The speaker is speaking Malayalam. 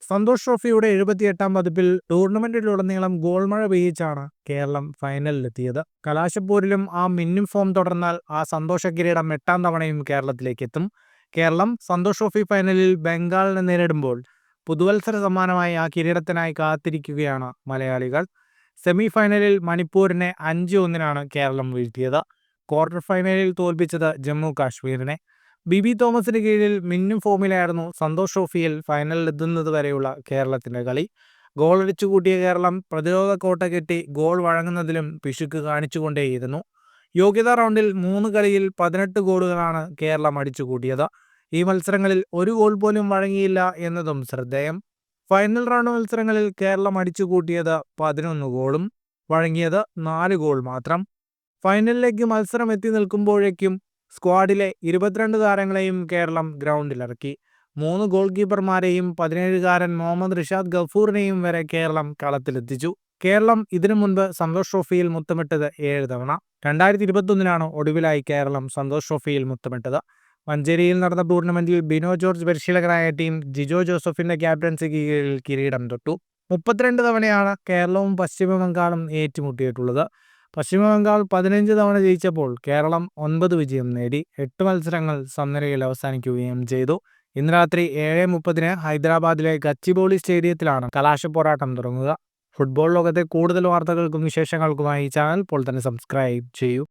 സന്തോഷ് ട്രോഫിയുടെ 78ാം പതിപ്പിൽ ടൂർണമെന്റിലുടനീളം ഗോൾമഴ പെയ്യിച്ചാണ് കേരളം ഫൈനലിലെത്തിയത്. കലാശപ്പോരിലും ആ മിന്നും ഫോം തുടർന്നാൽ ആ സന്തോഷ കിരീടം 8ാം തവണയും കേരളത്തിലേക്ക് എത്തും. കേരളം സന്തോഷ് ട്രോഫി ഫൈനലിൽ ബംഗാളിനെ നേരിടുമ്പോൾ പുതുവത്സര സമ്മാനമായി ആ കിരീടത്തിനായി കാത്തിരിക്കുകയാണ് മലയാളികൾ. സെമി ഫൈനലിൽ മണിപ്പൂരിനെ 5-1 കേരളം വീഴ്ത്തിയത്. ക്വാർട്ടർ ഫൈനലിൽ തോൽപ്പിച്ചത് ജമ്മു കാശ്മീരിനെ. ബി തോമസിന് കീഴിൽ മിന്നും ഫോമിലായിരുന്നു സന്തോഷ് ട്രോഫിയിൽ ഫൈനലിലെത്തുന്നത് വരെയുള്ള കേരളത്തിന്റെ കളി. ഗോളടിച്ചു കൂട്ടിയ കേരളം പ്രതിരോധ കോട്ട കെട്ടി ഗോൾ വഴങ്ങുന്നതിലും പിശുക്ക് കാണിച്ചുകൊണ്ടേയിരുന്നു. യോഗ്യതാ റൗണ്ടിൽ 3 കളിയിൽ 18 ഗോളുകളാണ് കേരളം അടിച്ചുകൂട്ടിയത്. ഈ മത്സരങ്ങളിൽ ഒരു ഗോൾ പോലും വഴങ്ങിയില്ല എന്നതും ശ്രദ്ധേയം. ഫൈനൽ റൗണ്ട് മത്സരങ്ങളിൽ കേരളം അടിച്ചുകൂട്ടിയത് 11 ഗോളും വഴങ്ങിയത് 4 ഗോൾ മാത്രം. ഫൈനലിലേക്ക് മത്സരം എത്തി നിൽക്കുമ്പോഴേക്കും സ്ക്വാഡിലെ 22 താരങ്ങളെയും കേരളം ഗ്രൗണ്ടിലിറക്കി. 3 ഗോൾ കീപ്പർമാരെയും 17-കാരൻ മുഹമ്മദ് റിഷാദ് ഗഫൂറിനെയും വരെ കേരളം കളത്തിലെത്തിച്ചു. കേരളം ഇതിനു മുൻപ് സന്തോഷ് ട്രോഫിയിൽ മുത്തമിട്ടത് 7 തവണ. 2021 ഒടുവിലായി കേരളം സന്തോഷ് ട്രോഫിയിൽ മുത്തമിട്ടത്. മഞ്ചേരിയിൽ നടന്ന ടൂർണമെന്റിൽ ബിനോ ജോർജ് പരിശീലകനായ ടീം ജിജോ ജോസഫിന്റെ ക്യാപ്റ്റൻസിക്ക് കീഴിൽ കിരീടം തൊട്ടു. 32 തവണയാണ് കേരളവും പശ്ചിമ ബംഗാളും ഏറ്റുമുട്ടിയിട്ടുള്ളത്. പശ്ചിമ ബംഗാൾ 15 തവണ ജയിച്ചപ്പോൾ കേരളം 9 വിജയം നേടി. 8 മത്സരങ്ങൾ സമനിലയിൽ അവസാനിക്കുകയും ചെയ്തു. ഇന്ന് രാത്രി 7:30 ഹൈദരാബാദിലെ ഗച്ചിബൗളി സ്റ്റേഡിയത്തിലാണ് കലാശപ്പോരാട്ടം തുടങ്ങുക. ഫുട്ബോൾ ലോകത്തെ കൂടുതൽ വാർത്തകൾക്കും വിശേഷങ്ങൾക്കുമായി ഈ ചാനൽ ഇപ്പോൾ തന്നെ സബ്സ്ക്രൈബ് ചെയ്യൂ.